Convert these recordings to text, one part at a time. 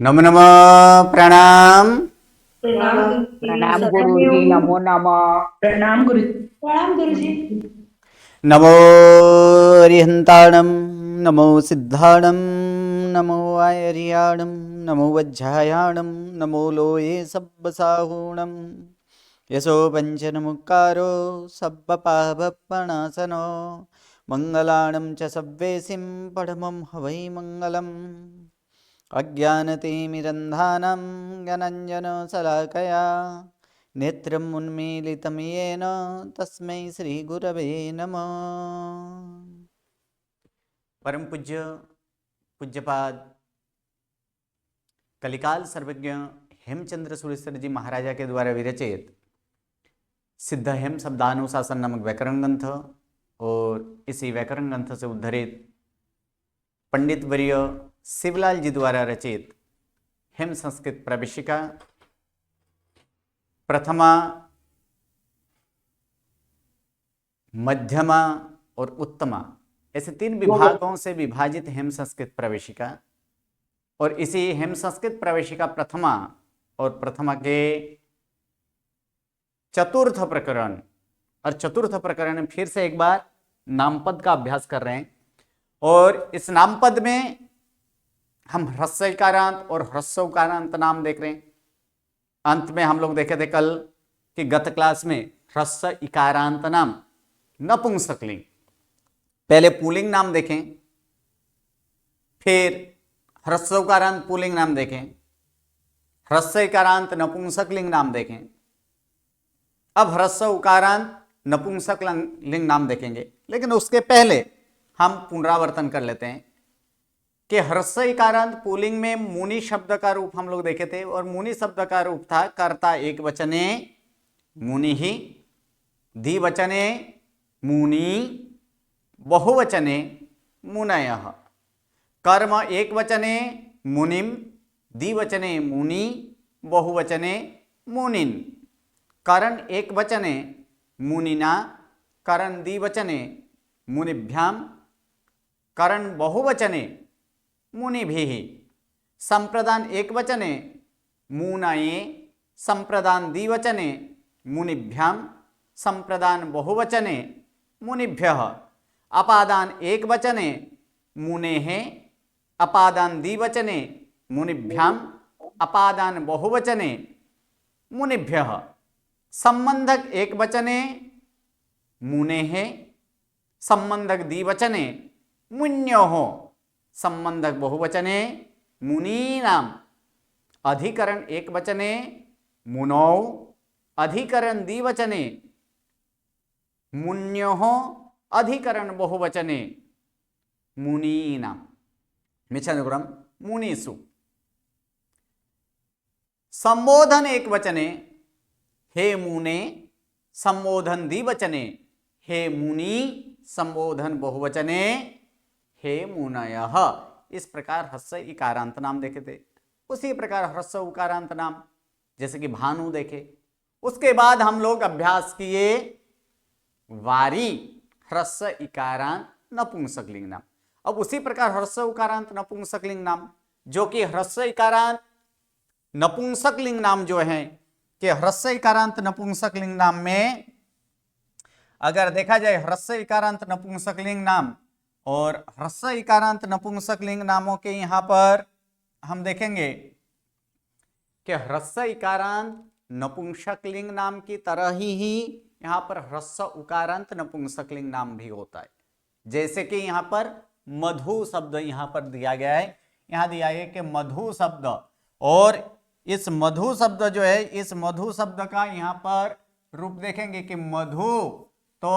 नमो नमः। प्रणाम। प्रणाम प्रणाम गुरुजी। गुरु जी, नमो नमः। प्रणाम गुरु। प्रणाम गुरुजी। नमो अरिहन्ताणं, नमो सिद्धाणं, नमो आयर्याणं, नमो वज्झायाणं, नमो लोये सब्बसाहूणं। यशो पञ्चनमुक्कारो सब्बपापपणासनो मङ्गलाणं च सव्वेसिं पठमं हवै मङ्गलम्। अज्ञानतिमिरन्धानां ज्ञानाञ्जनशलाकया नेत्रम् उन्मीलितं येन तस्मै श्रीगुरवे नमः। परम पूज्य पूज्यपाद कलिकाल सर्वज्ञ हेमचंद्र सुरेश्वर जी महाराजा के द्वारा विरचित सिद्ध हेम शब्दानुशासन नामक व्याकरण ग्रंथ और इसी व्याकरण ग्रंथ से उद्धरित पंडित वर्य शिवलाल जी द्वारा रचित हेम संस्कृत प्रवेशिका प्रथमा, मध्यमा और उत्तमा ऐसे 3 विभागों से विभाजित हेम संस्कृत प्रवेशिका और इसी हेम संस्कृत प्रवेशिका प्रथमा और प्रथमा के चतुर्थ प्रकरण और चतुर्थ प्रकरण में फिर से एक बार नामपद का अभ्यास कर रहे हैं। और इस नामपद में हम ह्रस्व इकारांत और ह्रस्व उकारांत नाम देख रहे हैं। अंत में हम लोग देखे थे कल कि गत क्लास में ह्रस्व इकारांत नाम नपुंसकलिंग, पहले पुल्लिंग नाम देखें, फिर ह्रस्व उकारांत पुल्लिंग नाम देखें, ह्रस्व इकारांत नपुंसकलिंग नाम देखें। अब ह्रस्व उकारांत नपुंसकलिंग नाम देखेंगे, लेकिन उसके पहले हम पुनरावर्तन कर लेते हैं कि ह्रस्व इकारांत पुल्लिंग में मुनि शब्द का रूप हम लोग देखे थे और मुनि शब्द का रूप था कर्ता एक वचने मुनि ही, द्विवचने मुनि, बहुवचने मुनयः। कर्म एक वचने मुनिम, द्विवचने मुनि, बहुवचने मुनिन। करण एक वचने मुनिना, करण द्विवचने मुनिभ्याम, करण बहुवचने मुनिभिः। संप्रदान एक वचने मुनये, संप्रदान द्विवचने मुनिभ्याम, संप्रदान बहुवचने मुनिभ्यः। अपादान एक वचने मुनेः, अपादान द्विवचने मुनिभ्याम, अपादान बहुवचने मुनिभ्यः। संबंधक एक वचने मुनेः, संबंधक द्विवचने मुन्योः, संबंधक बहुवचने मुनीनाम। अधिकरण एक वचने मुनौ, अधिकरण द्विवचने मुन्योः, अधिकरण बहुवचने मुनीनाम। मिच्छानुक्रम मुनीषु। संबोधन एक वचने हे मुने, संबोधन द्विवचने हे मुनि, संबोधन बहुवचने हे मुनयः। इस प्रकार ह्रस्व इकारांत नाम देखे थे। उसी प्रकार ह्रस्व उकारांत नाम जैसे कि भानु देखे। उसके बाद हम लोग अभ्यास किए वारी ह्रस्व इकारांत नपुंसकलिंग नाम। अब उसी प्रकार ह्रस्व उकारांत नपुंसकलिंग नाम जो कि ह्रस्व इकारांत नपुंसकलिंग नाम जो है कि ह्रस्व इकारांत नपुंसकलिंग नाम में अगर देखा जाए ह्रस्व इकारांत नपुंसकलिंग नाम और ह्रस्व इकारांत नपुंसकलिंग नामों के यहां पर हम देखेंगे कि ह्रस्व इकारांत नपुंसकलिंग नाम की तरह ही यहां पर ह्रस्व उकारांत नपुंसकलिंग नाम भी होता है। जैसे कि यहां पर मधु शब्द यहां पर दिया गया है, यहां दिया है कि मधु शब्द, और इस मधु शब्द जो है इस मधु शब्द का यहां पर रूप देखेंगे कि मधु, तो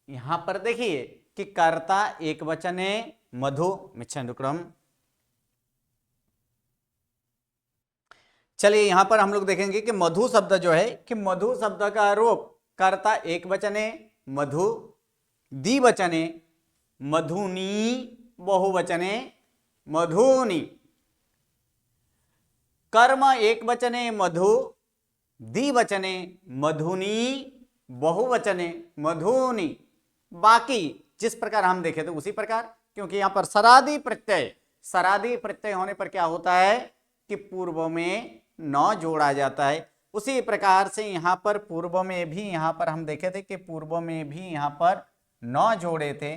यहां पर देखिए कि कर्ता एक वचने मधु। मिच्छानुक्रम। चलिए यहां पर हम लोग देखेंगे कि मधु शब्द जो है कि मधु शब्द का रूप कर्ता एक वचने मधु, द्विवचने मधुनी, बहुवचने मधुनी। कर्म एक वचने मधु, द्विवचने मधुनी, बहुवचने मधुनी। बाकी जिस प्रकार हम देखे थे उसी प्रकार, क्योंकि यहां पर सरादि प्रत्यय सरादी प्रत्यय होने पर क्या होता है कि पूर्व में न जोड़ा जाता है। उसी प्रकार से यहां पर पूर्व में भी, यहां पर हम देखे थे कि पूर्व में भी यहां पर न जोड़े थे,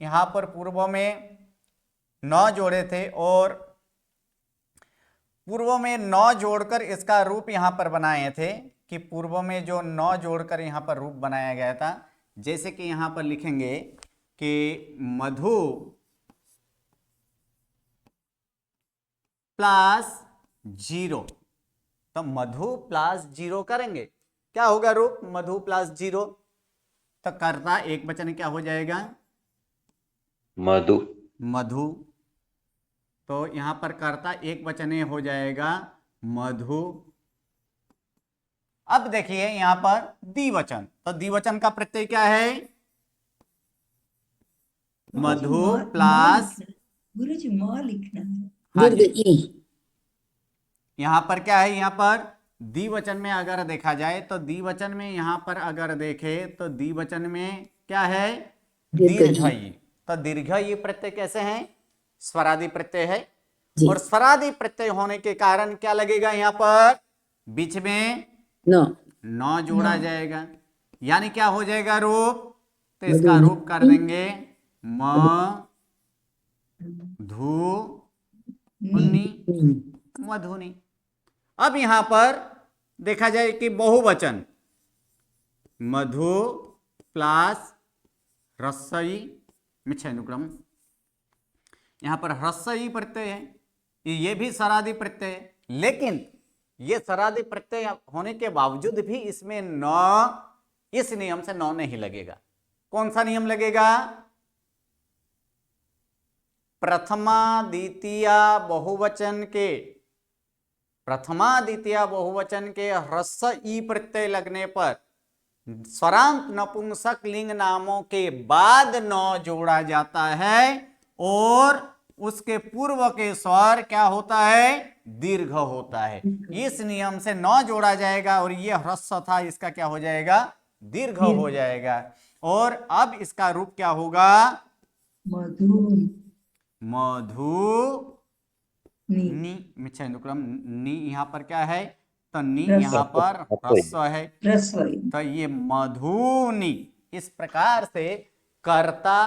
यहां पर पूर्व में न जोड़े थे और पूर्व में न जोड़कर इसका रूप यहां पर बनाए थे कि पूर्व में जो न जोड़कर यहां पर रूप बनाया गया था। जैसे कि यहां पर लिखेंगे कि मधु प्लस 0, तो मधु प्लस 0 करेंगे, क्या होगा रूप मधु प्लस 0, तो कर्ता एक वचन क्या हो जाएगा मधु। मधु, तो यहां पर कर्ता एक वचन हो जाएगा मधु। अब देखिए यहां पर द्विवचन, तो द्विवचन का प्रत्यय क्या है मधु प्लस, गुरुजी माँ लिखना है। हाँ दीर्घ जी, ई। यहां पर क्या है, यहां पर द्विवचन में अगर देखा जाए तो द्विवचन में यहां पर अगर देखे तो द्विवचन में क्या है दीर्घ ई। दीर्घ ई। तो दीर्घ ई प्रत्यय कैसे है स्वरादि प्रत्यय है, जी। और स्वरादि प्रत्यय होने के कारण क्या लगेगा यहां पर बीच में नो। न जोड़ा जाएगा, यानी क्या हो जाएगा रूप, तो इसका मधुनी। रूप कर देंगे म धु उन्नी मधुनी। अब यहां पर देखा जाए कि बहुवचन मधु प्लस रस्सई मिच्छेनुक्रम, यहां पर रस्सई प्रत्यय है, ये भी सरादी प्रत्यय है, लेकिन ये सरादी प्रत्यय होने के बावजूद भी इसमें न, इस नियम से न नहीं लगेगा। कौन सा नियम लगेगा प्रथमा द्वितीया बहुवचन के, प्रथमा द्वितीया बहुवचन के ह्रस्व ई प्रत्यय लगने पर स्वरांत नपुंसक लिंग नामों के बाद न जोड़ा जाता है और उसके पूर्व के स्वर क्या होता है दीर्घ होता है। इस नियम से न जोड़ा जाएगा और ये ह्रस्व था, इसका क्या हो जाएगा दीर्घ हो जाएगा। और अब इसका रूप क्या होगा मधु मधु नी नी मिच्छेनुक्रम नी, यहां पर क्या है तो नी रस्व। यहां पर ह्रस्व है, रसवई तो ये मधुनी। इस प्रकार से कर्ता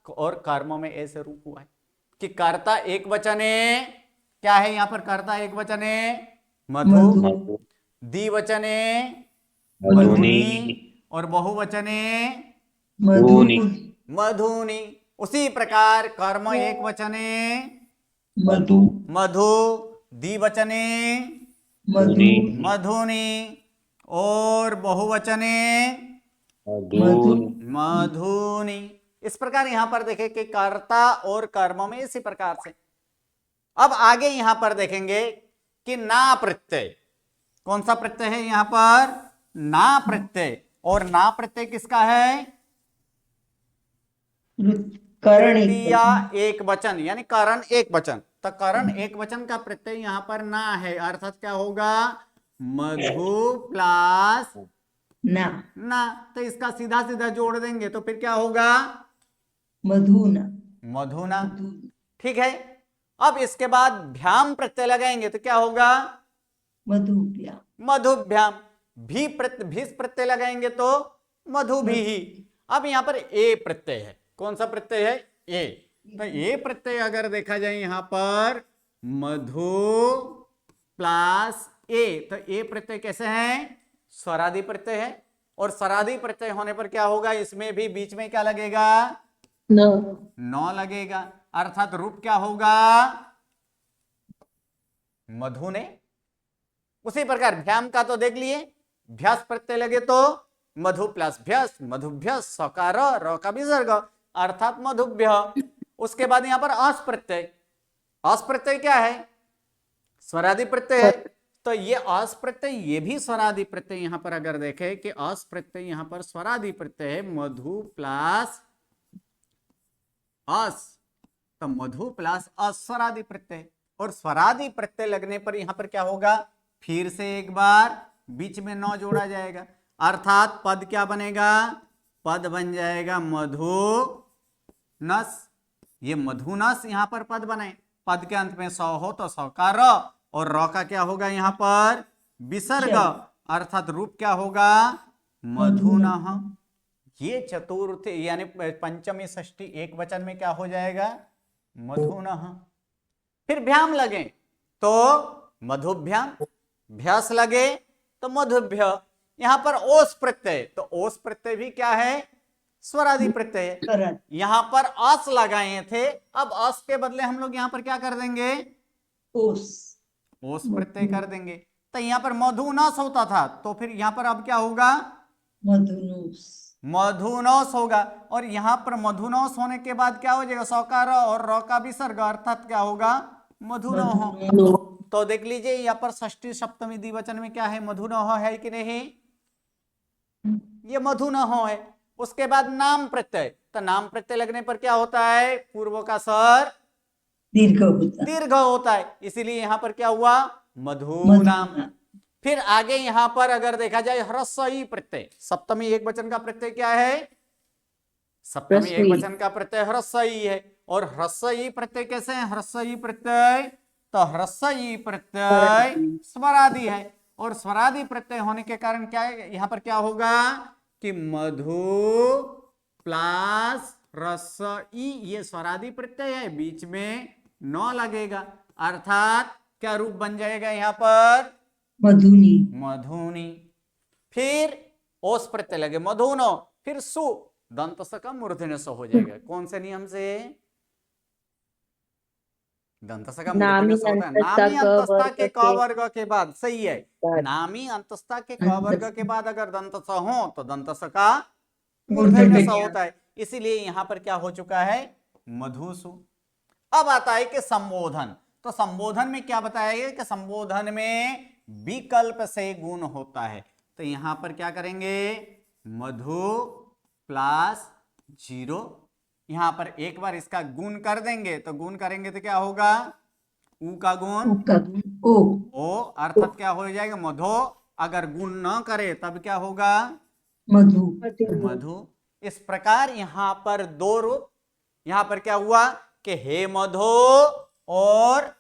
और कर्म में ऐसे रूप हुआ है कि कर्ता एक वचने क्या है, यहां पर कर्ता एक वचने मधु, मधु द्विवचने मधुनी मधुनी और बहुवचने मधुनी मधुनी। उसी प्रकार कर्म एक वचने मधु मधु, द्विवचने मधु मधुनी और बहुवचने मधु मधुनी। इस प्रकार यहां पर देखें कि कर्ता और कर्म में इसी प्रकार से। अब आगे यहां पर देखेंगे कि ना प्रत्यय, कौन सा प्रत्यय है यहां पर ना प्रत्यय, और ना प्रत्यय किसका है करण एक तृतीया एक वचन, यानी करण एक वचन। तो करण एक वचन का प्रत्यय यहां पर ना है, अर्थात क्या होगा मधु प्लस ना ना, तो इसका सीधा सीधा जोड़ देंगे तो फिर क्या होगा मधुना मधुना। ठीक है, अब इसके बाद भ्याम प्रत्यय लगाएंगे तो क्या होगा मधुप्या मधुभ्याम, भी प्रत्यय लगाएंगे तो मधु भी ही। अब यहां पर ए प्रत्यय है, कौन सा प्रत्यय है ए, तो ए प्रत्यय अगर देखा जाए यहां पर मधु प्लस ए, तो ए प्रत्यय कैसे है स्वरादि प्रत्यय है, और स्वरादि प्रत्यय होने पर क्या होगा इसमें भी बीच में क्या लगेगा नो। नौ लगेगा, अर्थात रूप क्या होगा मधु ने। उसी प्रकार भ्याम का तो देख लिए, भ्यास प्रत्यय लगे तो मधु प्लस भ्यस, मधुभ्यस सकार र का विसर्ग अर्थात मधुभ्य। उसके बाद यहां पर अस प्रत्यय, अस प्रत्यय क्या है स्वरादि प्रत्यय है, तो ये अस प्रत्यय ये भी स्वरादि प्रत्यय, यहां पर अगर देखें कि अस प्रत्यय यहां पर स्वरादि प्रत्यय है मधु प्लस अस, तो मधु प्लस अस स्वरादि प्रत्यय, और स्वरादि प्रत्यय लगने पर यहां पर क्या होगा फिर से एक बार बीच में नौ जोड़ा जाएगा, अर्थात पद क्या बनेगा पद बन जाएगा मधु नस। ये मधुनस यहां पर पद बने, पद के अंत में स हो तो स का र, और र का क्या होगा यहाँ पर विसर्ग, अर्थात रूप क्या होगा मधुनः। ये चतुर्थ यानी पंचमी षष्ठी एक वचन में क्या हो जाएगा मधुनः। फिर भ्याम लगे तो मधुभ्याम, भ्यास लगे तो मधुभ्य। यहां पर ओस प्रत्यय, तो ओस प्रत्यय भी क्या है स्वरादि प्रत्यय है। स्वरादि। यहां पर अस लगाए थे, अब अस के बदले हम लोग यहां पर क्या कर देंगे ओस ओस प्रत्यय कर देंगे। तो यहां पर मधुनस होता था, तो फिर यहां पर अब क्या होगा मधुनोस मधुनौस होगा। और यहां पर मधुनौस होने के बाद क्या हो जाएगा सौकार और र का विसर्ग, अर्थात क्या होगा मधुनोह। मधुनो तो देख लीजिए यहाँ पर षष्ठी सप्तमी द्विवचन में क्या है मधुनोह है कि नहीं, ये मधुनोह है। उसके बाद नाम प्रत्यय, तो नाम प्रत्यय लगने पर क्या होता है पूर्व का स्वर दीर्घ होता दीर्घ होता है, इसीलिए यहां पर क्या हुआ मधुनाम। मधुना फिर आगे यहां पर अगर देखा जाए ह्रस्वई प्रत्यय, सप्तमी एक वचन का प्रत्यय क्या है सप्तमी एक ह्रस्वई। वचन का प्रत्यय ह्रस्वई है। और ह्रस्वई प्रत्यय कैसे है ह्रस्वई प्रत्यय, तो ह्रस्वई प्रत्यय स्वरादि है, और स्वरादि प्रत्यय होने के कारण क्या है यहां पर क्या होगा कि मधु प्लस ह्रस्वई, ये स्वरादि प्रत्यय है, बीच में न लगेगा, अर्थात क्या रूप बन जाएगा यहां पर मधुनी मधुनी। फिर ओस प्रत्यय लगे मधुनो, फिर सु दंत स का मूर्धन्य स हो जाएगा। कौन से नियम से दंत स का मूर्धन्य स होता है नामी अंतस्था के क वर्ग के बाद, सही है नामी अंतस्था के क वर्ग के बाद अगर दंत स हो तो दंत स का मूर्धन्य स होता है, इसीलिए यहां पर क्या हो चुका है मधुसु। अब आता है कि संबोधन, तो संबोधन में क्या बताया गया कि संबोधन में विकल्प से गुण होता है। तो यहां पर क्या करेंगे मधु प्लस 0, यहां पर एक बार इसका गुण कर देंगे, तो गुण करेंगे तो क्या होगा उ का गुण का ओ ओ, अर्थात क्या हो जाएगा मधु। अगर गुण न करे तब क्या होगा मधु मधु। इस प्रकार यहां पर दो रूप, यहां पर क्या हुआ कि हे मधु और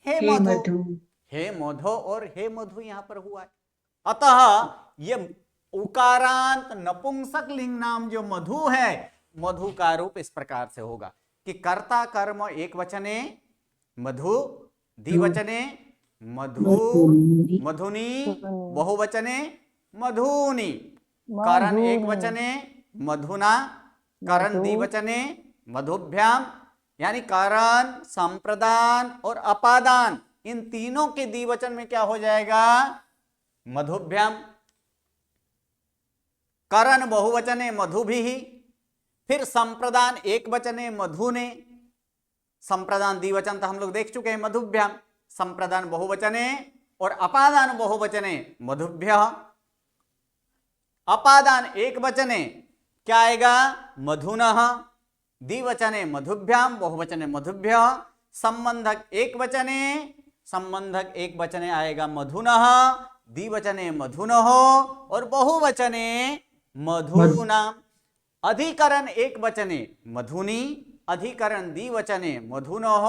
हे हे मधु, मधु। हे मधु और हे मधु यहां पर हुआ है। अतः ये उकारांत नपुंसक लिंग नाम जो मधु है, मधु का रूप इस प्रकार से होगा कि कर्ता कर्म एक वचने मधु, द्विवचने मधु, मधुनी, बहुवचने मधुनी, करण एक वचने मधुना, करण द्विवचने मधुभ्याम, यानी कारण संप्रदान और अपादान इन तीनों के द्विवचन में क्या हो जाएगा मधुभ्याम। करण बहुवचने मधुभिः, फिर संप्रदान एक वचने मधुने, संप्रदान द्विवचन तो हम लोग देख चुके हैं मधुभ्याम, संप्रदान बहुवचने और अपादान बहुवचने मधुभ्यः। अपादान एक वचने क्या आएगा मधुनः, द्विवचने मधुभ्याम, बहुवचने मधुभ्यः। संबंधक एक वचने, संबंधक एक वचने आएगा मधुनः, द्विवचने मधुनः और बहुवचने मधुनाम। अधिकरण एक वचने मधुनी, अधिकरण द्विवचने मधुनः,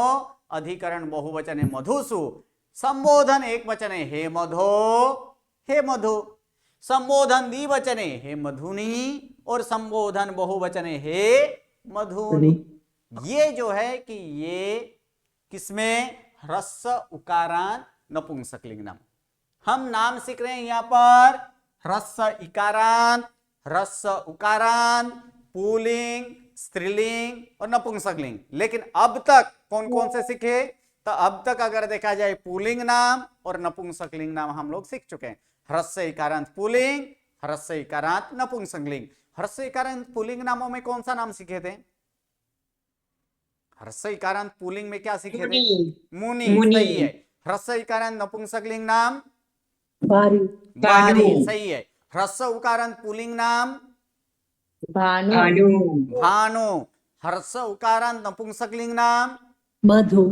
अधिकरण बहुवचने मधुसु। संबोधन एक वचने हे मधो, हे मधु। संबोधन द्विवचने हे मधुनी और संबोधन बहुवचने हे मधुनी। ये जो है कि ये किसमें ह्रस्व उकारांत नपुंसकलिंग नाम। हम नाम सीख रहे हैं यहां पर ह्रस्व इकारांत, ह्रस्व उकारांत, पुल्लिंग, स्त्रीलिंग और नपुंसकलिंग। लेकिन अब तक कौन कौन से सीखे, तो अब तक अगर देखा जाए पुल्लिंग नाम और नपुंसकलिंग नाम हम लोग सीख चुके हैं। ह्रस्व इकारांत पुल्लिंग, ह्रस्व इकारांत नपुंसकलिंग। ह्रस्व इकारांत पुल्लिंग नामों में कौन सा नाम सीखे थे, ह्रस्व इकारांत पुल्लिंग में क्या सीखे थे मुनि, सही है। ह्रस्व इकारांत नपुंसकलिंग नाम भारी बारी, सही है। ह्रस्व उकारांत पुल्लिंग नाम भानु भानु। ह्रस्व उकारांत नपुंसकलिंग नाम मधु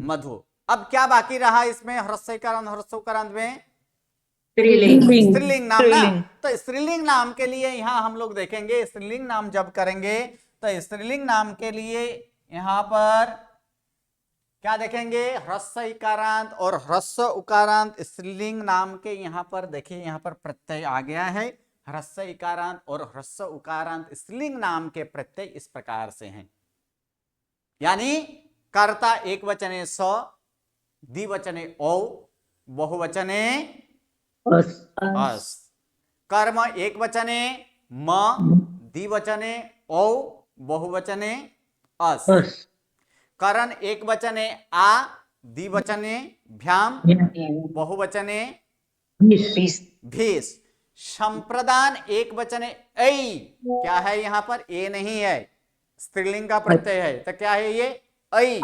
मधु। अब क्या बाकी रहा इसमें ह्रस्व इकारांत ह्रस्व उकारांत में स्त्रीलिंग नाम ना। तो स्त्रीलिंग नाम के लिए यहां हम लोग देखेंगे, स्त्रीलिंग नाम जब करेंगे तो स्त्रीलिंग नाम के लिए यहां पर क्या देखेंगे, ह्रस्व इकारांत और ह्रस्व उकारांत स्त्रीलिंग नाम के यहाँ पर देखिए, यहाँ पर प्रत्यय आ गया है। ह्रस्व इकारांत और ह्रस्व उकारांत स्त्रीलिंग नाम के प्रत्यय इस प्रकार से हैं, यानी कर्ता एक वचने स, द्विवचने औ, बहुवचने अस। कर्म एक वचने म, द्विवचने औ, बहुवचने अस। करण एक वचने आ, द्विवचने भ्याम, बहुवचने भीष। संप्रदान एक वचने ऐ, क्या है यहाँ पर, ए नहीं है, स्त्रीलिंग का प्रत्यय है, तो क्या है ये, ऐ।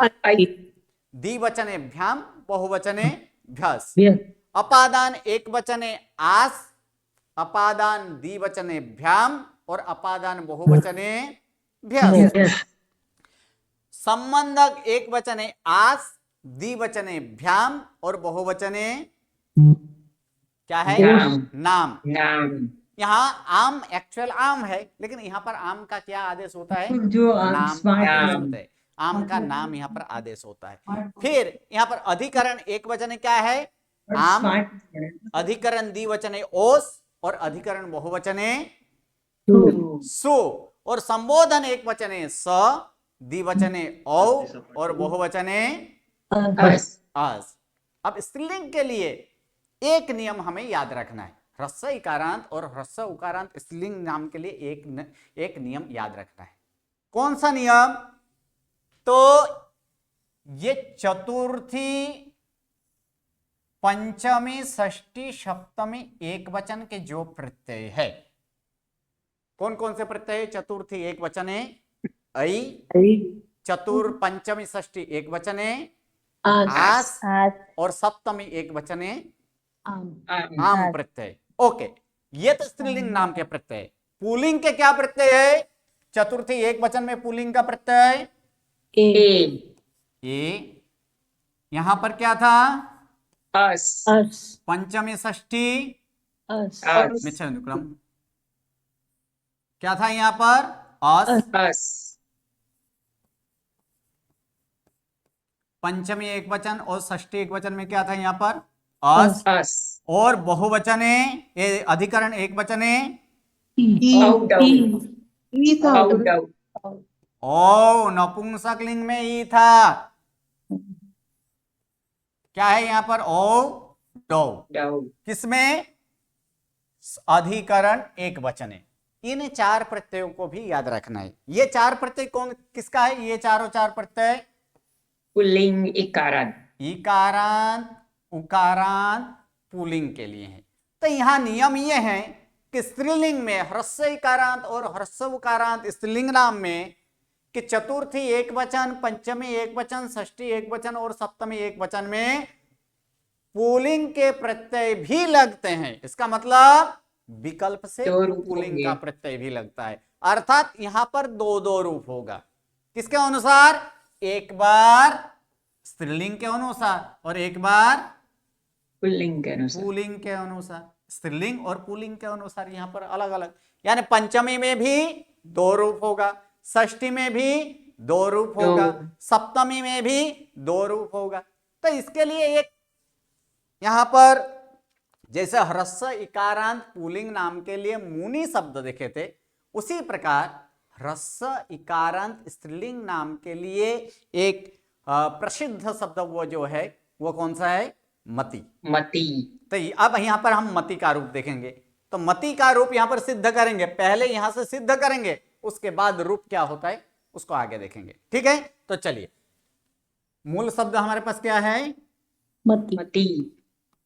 द्विवचने भ्याम, बहुवचने भ्यस। अपादान एक वचने आस, अपादान द्विवचने भ्याम और अपादान बहुवचने भ्यस। संबंधक एक वचने आस, द्विवचने भ्याम और बहुवचने क्या है, नाम। यहाँ आम एक्चुअल आम है, लेकिन यहाँ पर आम का क्या आदेश होता है, जो नाम स्मार्ट आदेश होता है, आम का नाम यहाँ पर आदेश होता है। फिर यहाँ पर अधिकरण एक वचने क्या है, आम, अधिकरण द्विवचने ओस और अधिकरण बहुवचने सु। और संबोधन एक वचने स, द्विवचने औ और बहुवचने अस। अब स्त्रीलिंग के लिए एक नियम हमें याद रखना है, ह्रस्व इकारांत और ह्रस्व उकारांत स्त्रीलिंग नाम के लिए एक नियम याद रखना है। कौन सा नियम, तो ये चतुर्थी, पंचमी, षष्ठी, सप्तमी एक वचन के जो प्रत्यय है, कौन कौन से प्रत्यय, चतुर्थी एक वचने ऐ, चतुर पंचमी षष्ठी एक वचने आस और सप्तमी एक वचने आम प्रत्यय। ओके, ये तो स्त्रीलिंग नाम के प्रत्यय। पुल्लिंग के क्या प्रत्यय है, चतुर्थी एक वचन में पुल्लिंग का प्रत्यय ए, यहां पर क्या था, पंचमी षष्ठी मिश्रण क्या था यहां पर, अस। पंचमी एक वचन और षष्ठी एक वचन में क्या था यहाँ पर, अस। और बहुवचने अधिकरण एक वचने ओ, नपुंसकलिंग में ई था, क्या है यहाँ पर, ओ डौ। किसमें, अधिकरण एक वचने। इन चार प्रत्ययों को भी याद रखना है। ये चार प्रत्यय कौन किसका है, ये चारों चार प्रत्यय पुल्लिंग इकारांत, इकारांत, उकारांत, पुल्लिंग के लिए है। तो यहां नियम ये है कि स्त्रीलिंग में ह्रस्व इकारांत और ह्रस्व उकारांत स्त्रीलिंग नाम में कि चतुर्थी एक वचन, पंचमी एक वचन, षष्ठी एक वचन और सप्तमी एक वचन में पुल्लिंग के प्रत्यय भी लगते हैं। इसका मतलब विकल्प से पुल्लिंग का प्रत्यय भी लगता है, अर्थात यहां पर दो दो रूप होगा। किसके अनुसार, एक बार स्त्रीलिंग के अनुसार और एक बार पुल्लिंग के अनुसार। पुल्लिंग के अनुसार, स्त्रीलिंग और पुल्लिंग के अनुसार यहां पर अलग अलग, यानी पंचमी में भी दो रूप होगा, षष्ठी में भी दो रूप होगा, सप्तमी में भी दो रूप होगा। तो इसके लिए एक यहां पर जैसे ह्रस्व इकारांत पुल्लिंग नाम के लिए मुनि शब्द देखे थे, उसी प्रकार ह्रस्व इकारांत स्त्रीलिंग नाम के लिए एक प्रसिद्ध शब्द वो जो है वो कौन सा है, मति। तो अब यहां पर हम मति का रूप देखेंगे। तो मति का रूप यहां पर सिद्ध करेंगे, पहले यहां से सिद्ध करेंगे, उसके बाद रूप क्या होता है उसको आगे देखेंगे। ठीक है, तो चलिए, मूल शब्द हमारे पास क्या है, मति।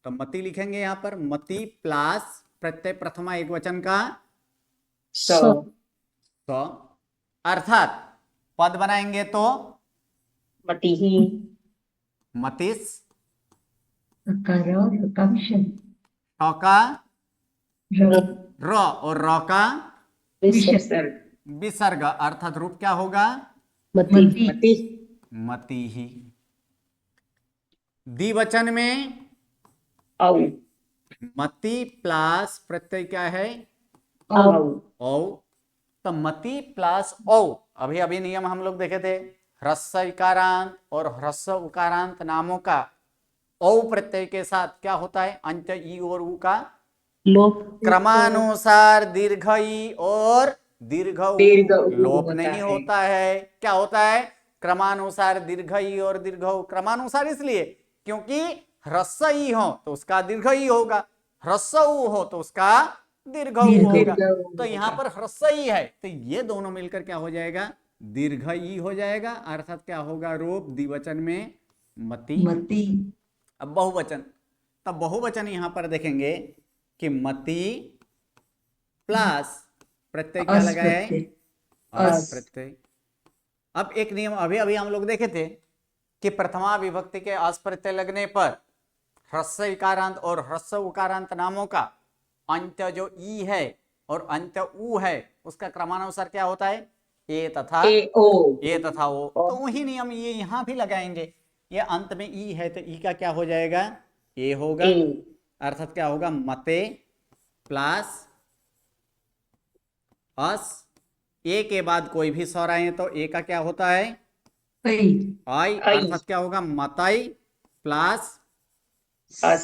तो मति लिखेंगे यहां पर, मति प्लस प्रत्यय प्रथमा एक वचन का तो अर्थात पद बनाएंगे तो मतिस, टौका र और र का विसर्ग, अर्थात रूप क्या होगा, मति ही। द्विवचन में मति प्लस प्रत्यय क्या है, औ। तो मति प्लस औ, अभी अभी नियम हम लोग देखे थे, ह्रस्व इकारांत और ह्रस्व उकारांत नामों का औ प्रत्यय के साथ क्या होता है? अंत ई और उ का लोप क्रमानुसार दीर्घ ई और दीर्घ उ दीर्घ उ लोप होता नहीं है। होता है। क्या होता है? क्रमानुसार दीर्घ ई और दीर्घ उ। क्रमानुसार इसलिए क्योंकि ह्रस्व ई हो तो उसका दीर्घ ई होगा, ह्रस्व उ हो तो उसका दीर्घ उ दीर्घ उ होगा। दीर्घ उ तो यहाँ होगा। पर ह्रस्व ई है तो ये दोनों मिलकर क्या हो जाएगा? दीर्घ ई हो जाएगा। अर्थात क्या होगा? रूप द्विवचन में मति। मति, अब बहुवचन, तब बहुवचन यहां पर देखेंगे कि मति प्लस प्रत्यय क्या अस लगाया है? प्रत्यय, अस अस। प्रत्यय। अब एक नियम अभी अभी हम लोग देखे थे कि प्रथमा विभक्ति के अस प्रत्यय लगने पर ह्रस्व इकारांत और ह्रस्व उकारांत नामों का अंत जो ई है और अंत उ है उसका क्रमानुसार क्या होता है? ए तथा ए ओ ए तथा ओ। तो वही नियम ये यहां भी लगाएंगे। ये अंत में ई है तो ई का क्या हो जाएगा? ए होगा। ए अर्थात क्या होगा? मते प्लस अस। ए के बाद कोई भी स्वर आए तो ए का क्या होता है? ऐ, आई। आई। अर्थात क्या होगा? मतई प्लस अस अस,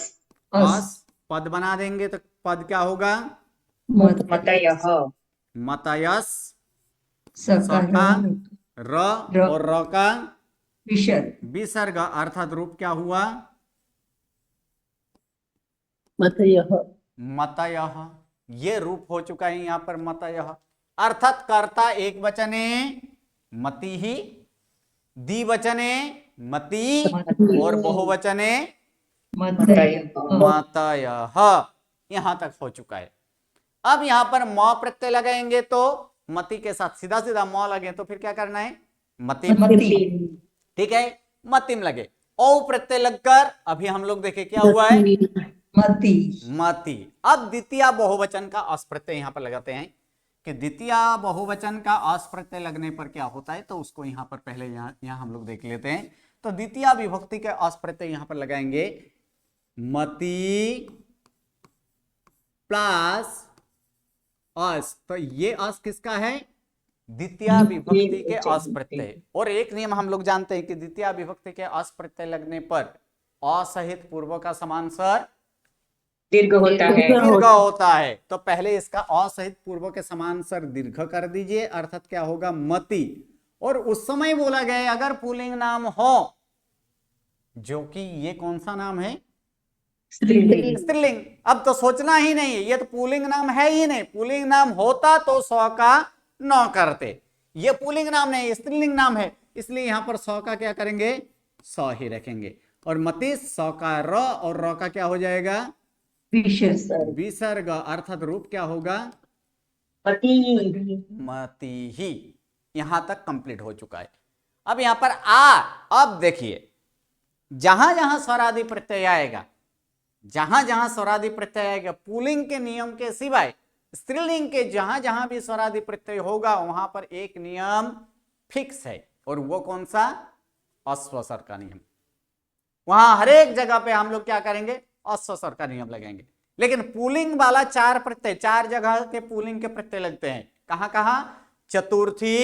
अस। पद बना देंगे तो पद क्या होगा? मत, मतयः मतयस। सकार, सका र र। और र का विसर्ग, विसर्ग। अर्थात रूप क्या हुआ? मतयः मतयः। ये रूप हो चुका है यहां पर मतयः। अर्थात कर्ता एक वचने मति ही, द्विवचने मति और बहुवचने मतयः, मतयः। यहां तक हो चुका है। अब यहां पर म प्रत्यय लगाएंगे तो मति के साथ सीधा सीधा म लगे तो फिर क्या करना है? मति। मति, ठीक है, मतिम लगे। औ प्रत्यय लगकर अभी हम लोग देखे क्या हुआ है? मति, मति। अब द्वितीय बहुवचन का अस प्रत्यय यहां पर लगाते हैं कि द्वितीय बहुवचन का अस प्रत्यय लगने पर क्या होता है, तो उसको यहां पर पहले यहां हम लोग देख लेते हैं। तो द्वितीय विभक्ति के अस प्रत्यय यहां पर लगाएंगे मति प्लस अस। तो ये अस किसका है? द्वितीय विभक्ति के अस प्रत्यय। और एक नियम हम लोग जानते हैं कि द्वितीय विभक्ति के अस प्रत्यय लगने पर असहित पूर्व का समान स्वर दीर्घ होता है। दीर्घ होता है। तो पहले इसका असहित पूर्व के समान स्वर दीर्घ कर दीजिए। अर्थात क्या होगा? मति। और उस समय बोला गया अगर पुल्लिंग नाम हो, जो कि ये कौन सा नाम है? स्त्रीलिंग, स्त्रीलिंग। अब तो सोचना ही नहीं है, ये तो पुल्लिंग नाम है ही नहीं। पुल्लिंग नाम होता तो सौ का न करते। ये पुल्लिंग नाम नहीं, स्त्रीलिंग नाम है, इसलिए यहां पर सौ का क्या करेंगे? सौ ही रखेंगे। और मति सौ का र और र का क्या हो जाएगा? विसर्ग, विसर्ग। अर्थात रूप क्या होगा? मति मति ही। यहां तक कंप्लीट हो चुका है। अब यहां पर अब देखिए जहां जहां स्वरादि प्रत्यय आएगा, जहां जहां स्वरादि प्रत्यय आएगा पुल्लिंग के नियम के सिवाय स्त्रीलिंग के जहां जहां भी स्वरादि प्रत्यय होगा वहां पर एक नियम फिक्स है। और वो कौन सा? अस्वसर का नियम। वहां हर एक जगह पे हम लोग क्या करेंगे? अस्वसर का नियम लगाएंगे। लेकिन पुल्लिंग वाला चार प्रत्यय, चार जगह के पुल्लिंग के प्रत्यय लगते हैं। कहां कहां? चतुर्थी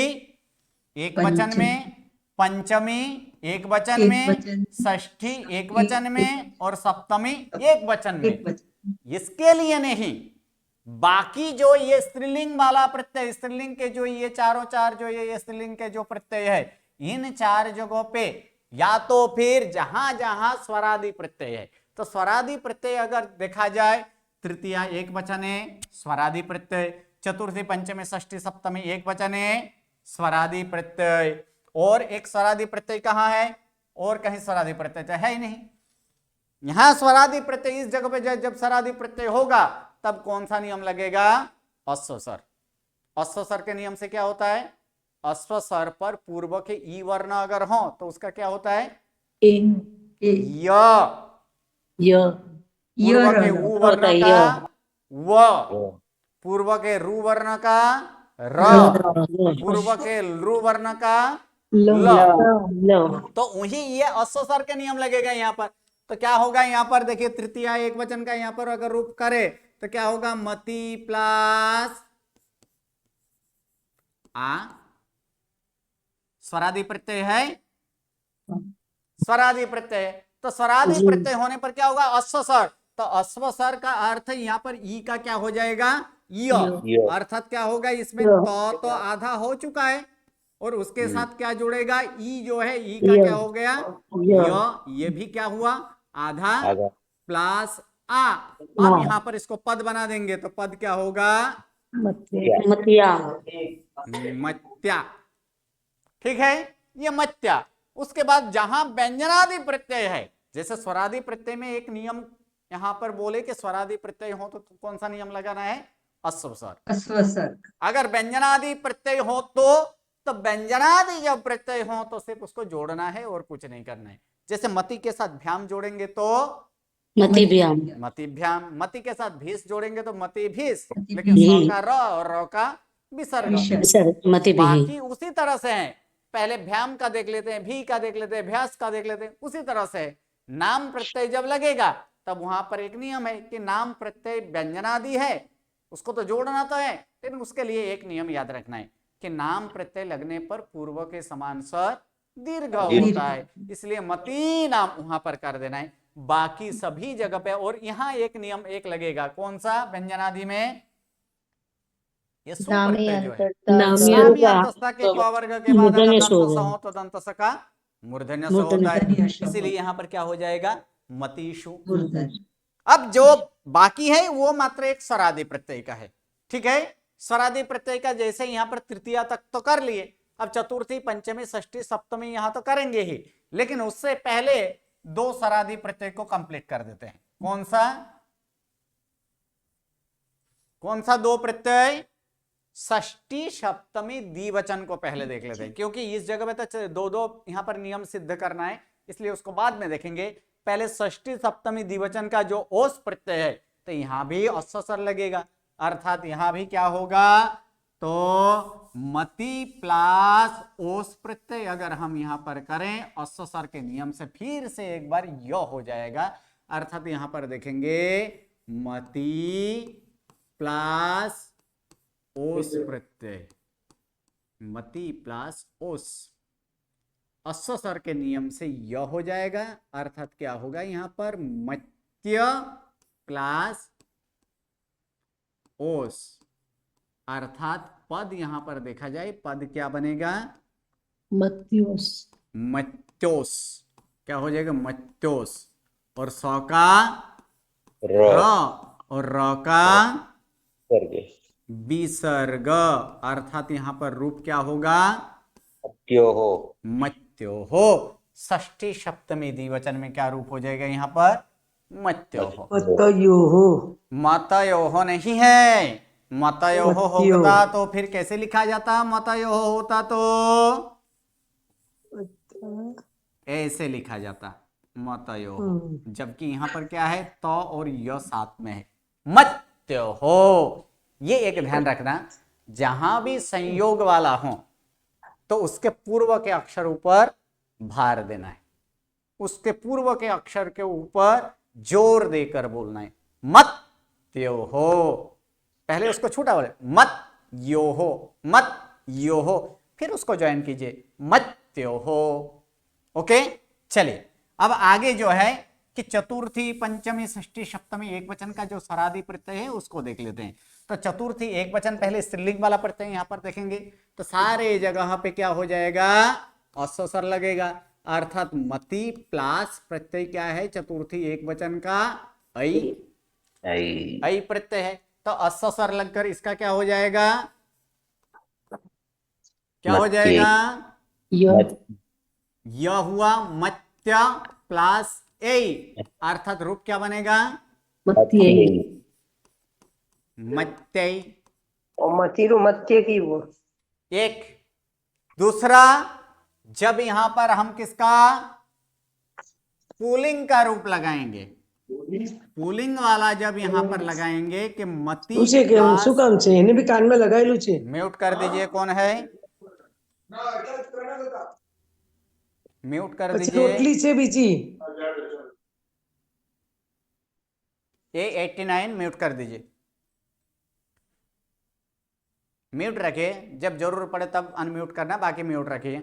एक वचन में, पंचमी एक वचन एक में, वचन, षष्ठी एक वचन में और सप्तमी एक वचन एक में। वचन, इसके लिए नहीं, बाकी जो ये स्त्रीलिंग वाला प्रत्यय, स्त्रीलिंग के जो ये चारों चार जो ये स्त्रीलिंग के जो प्रत्यय है, इन चार जगहों पे या तो फिर जहां जहां स्वरादि प्रत्यय है, तो स्वरादि प्रत्यय अगर देखा जाए तृतीया एक वचन है स्वरादि प्रत्यय, चतुर्थी पंचमी षष्ठी सप्तमी एक वचन है स्वरादि प्रत्यय। और एक स्वरादि प्रत्यय कहां है? और कहीं स्वरादि प्रत्यय तो है ही नहीं। यहां स्वरादि प्रत्यय इस जगह पे जब स्वरादि प्रत्यय होगा तब कौन सा नियम लगेगा? अश्वसर। अश्वसर के नियम से क्या होता है? अश्वसर पर पूर्व के ई वर्ण अगर हो तो उसका क्या होता है? इन य। य पूर्व के उ वर्ण होता है, का य। व, पूर्व के रु वर्ण का र, पूर्व के लृ वर्ण का ल। ल तो वही ये अश्वसर के नियम लगेगा यहाँ पर। तो क्या होगा यहाँ पर? देखिए तृतीया एक वचन का यहाँ पर अगर रूप करे तो क्या होगा? मति प्लस आ स्वरादि प्रत्यय है, स्वरादि प्रत्यय। तो स्वरादि जी। प्रत्यय होने पर क्या होगा, अश्व स्वर। तो अश्व स्वर का अर्थ यहाँ पर ई का क्या हो जाएगा, य। य। अर्थात क्या होगा, इसमें य। तो आधा हो चुका है और उसके साथ क्या जुड़ेगा, ई जो है, ई का य। क्या हो गया, य। ये भी क्या हुआ, आधा आधा प्लस आ। अब यहाँ पर इसको पद बना देंगे तो पद क्या होगा, मत्या। मतिया। मत्या। ठीक है, ये मत्या। उसके बाद जहां व्यंजनादि प्रत्यय है, जैसे स्वरादि प्रत्यय में एक नियम यहां पर बोले कि स्वरादि प्रत्यय हो तो कौन सा नियम लगाना है, अश्व स्वर। अस्वसर्ग। अगर व्यंजनादि प्रत्यय हो तो व्यंजनादि जब प्रत्यय हो तो सिर्फ उसको जोड़ना है और कुछ नहीं करना है। जैसे मति के साथ भ्याम जोड़ेंगे तो मतिभ्याम। मतिभ्याम, मति के साथ भीस जोड़ेंगे तो मति भीस, मति लेकिन भीस। स का र और र का विसर्ग। विसर्ग। मतिभिः। बाकी उसी तरह से है, पहले भ्याम का देख लेते हैं, भी का देख लेते हैं, भ्यास का देख लेते हैं, उसी तरह से है। नाम प्रत्यय जब लगेगा तब वहां पर एक नियम है कि नाम प्रत्यय व्यंजनादि है, उसको तो जोड़ना तो है, लेकिन उसके लिए एक नियम याद रखना है कि नाम प्रत्यय लगने पर पूर्व के समान स्वर दीर्घ होता है, इसलिए मती नाम वहां पर कर देना है। बाकी सभी जगह पे, और यहाँ एक नियम एक लगेगा, कौन सा, व्यंजनादि में ये सु प्रत्यय जो है, नामी नामी होगा अंतस्था के क वर्ग के बाद अगर मूर्धन्य दंत स्वर स है। हो तो दंत स का मूर्धन्य स मूर्धन्य होता है, मूर्धन्य स इसीलिए होता यहाँ पर क्या हो जाएगा, मतीषु। मूर्धन्य। अब जो बाकी है वो मात्र एक स्वरादि प्रत्यय का है। ठीक है, स्वरादि प्रत्यय का जैसे यहाँ पर तृतीया तक तो कर लिए, अब चतुर्थी पंचमी षष्ठी सप्तमी यहाँ तो करेंगे ही, लेकिन उससे पहले दो स्वरादि प्रत्यय को कंप्लीट कर देते हैं। कौन सा, कौन सा दो प्रत्यय, षष्ठी सप्तमी द्विवचन को पहले देख लेते हैं, क्योंकि इस जगह पे तो दो दो यहाँ पर नियम सिद्ध करना है, इसलिए उसको बाद में देखेंगे। पहले षष्ठी सप्तमी द्विवचन का जो ओस प्रत्यय है, तो यहां भी अश्व स्वर लगेगा, अर्थात यहां भी क्या होगा, तो मति प्लस ओस प्रत्यय अगर हम यहां पर करें अश्व स्वर के नियम से, फिर से एक बार य हो जाएगा, अर्थात यहां पर देखेंगे मति प्लस ओस प्रत्यय, मति प्लस ओस, अश्व स्वर के नियम से य हो जाएगा, अर्थात क्या होगा यहां पर, मत्य प्लस ओस, अर्थात पद यहां पर देखा जाए, पद क्या बनेगा, मत्योस। मत्योस, क्या हो जाएगा, मत्योस, और सौ का र र और र का वर्ग विसर्ग, अर्थात यहां पर रूप क्या होगा, मत्यो हो मत्यो हो। षष्ठी सप्तमी द्विवचन में क्या रूप हो जाएगा यहाँ पर, मत्यो हो। मतयो नहीं है, मतयो होता तो फिर कैसे लिखा जाता, मतयो होता तो ऐसे लिखा जाता, मतयो हो, जबकि यहाँ पर क्या है, तो और य साथ में है, मत्यो हो। ये एक ध्यान रखना, जहां भी संयोग वाला हो तो उसके पूर्व के अक्षर ऊपर भार देना है, उसके पूर्व के अक्षर के ऊपर जोर देकर बोलना है, मत त्यो हो, पहले उसको छूटा बोले, मत यो हो, मत यो हो, फिर उसको ज्वाइन कीजिए, मत त्यो हो। ओके, चलिए अब आगे जो है कि चतुर्थी पंचमी षष्ठी सप्तमी एक वचन का जो स्वरादि प्रत्यय है उसको देख लेते हैं। तो चतुर्थी एक वचन पहले स्त्रीलिंग वाला प्रत्यय यहां पर देखेंगे, तो सारे जगह पे क्या हो जाएगा, अश्व स्वर लगेगा, अर्थात मति प्लस प्रत्यय क्या है, चतुर्थी एक वचन का ऐ, ऐ ऐ प्रत्यय है, तो अश्व स्वर लगकर इसका क्या हो जाएगा, क्या हो मत्य। जाएगा, य। यह हुआ मत्य प्लस ए, अर्थात रूप क्या बनेगा, मत्यै। मत्य। और मतीरू मत्य की वो एक दूसरा, जब यहां पर हम किसका पुलिंग का रूप लगाएंगे, पुलिंग वाला जब यहां पर लगाएंगे कि मति तुझे के શું કામ છે એને બી કાનમાં લગાવેલું છે म्यूट कर दीजिए, कौन है, म्यूट कर પછી दीजिए, રોટલી છે બીજી A89 म्यूट कर दीजिए, म्यूट रखिए, जब जरूर पड़े तब अनम्यूट करना, बाकी म्यूट रखिए।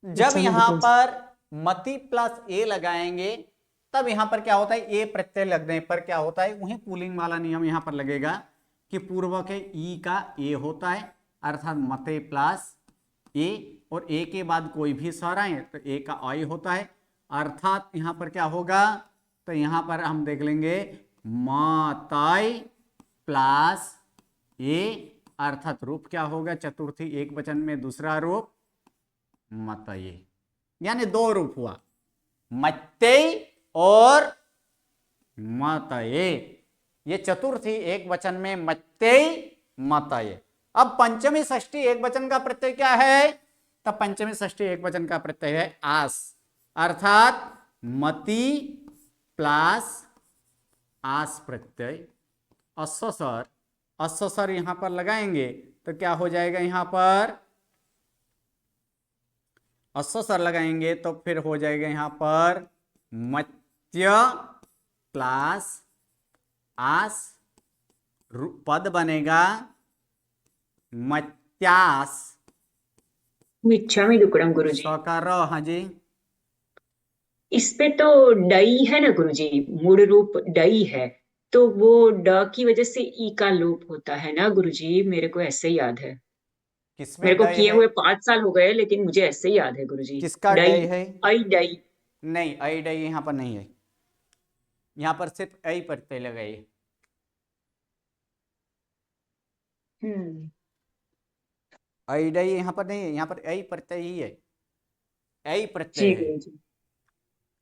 जब यहां पर मति प्लस ए लगाएंगे तब यहां पर क्या होता है, ए प्रत्यय लगने पर क्या होता है, वही पुलिंग वाला नियम यहां पर लगेगा कि पूर्व के ई का ए होता है, अर्थात मते प्लस ए, और ए के बाद कोई भी स्वर आए तो ए का आई होता है, अर्थात यहां पर क्या होगा, तो यहां पर हम देख लेंगे माताई प्लस ए, अर्थात रूप क्या होगा, चतुर्थी एक वचन में दूसरा रूप मतये, यानी दो रूप हुआ, मत्तेय और मतये। ये चतुर्थी एक वचन में मत्तेय मतये। अब पंचमी षष्ठी एक वचन का प्रत्यय क्या है, तब पंचमी षष्ठी एक वचन का प्रत्यय है आस, अर्थात मति प्लस आस प्रत्यय, अस्सर यहां पर लगाएंगे तो क्या हो जाएगा, यहां पर अस्सर लगाएंगे तो फिर हो जाएगा यहां पर मत्य प्लस आस, पद बनेगा मत्यास, मिच्छामी दुक्कड़म गुरुजी। सकार, हाँ जी, इस पे तो डई है ना गुरुजी, मूल रूप डई है, तो वो ड की वजह से ई का लोप होता है ना गुरुजी, मेरे को ऐसे ही याद है। किसमें मेरे को डय किए है? हुए 5 साल हो गए, लेकिन मुझे ऐसे ही याद है गुरुजी। किसका डई, डय है? आई डई। नहीं, आई डय यहां पर नहीं है, यहां पर सिर्फ आई प्रत्यय लगाइए। आई डय यहां पर नहीं है, यहां पर आई प्रत्यय ही है, आई प्रत्यय जी है, गुरुजी।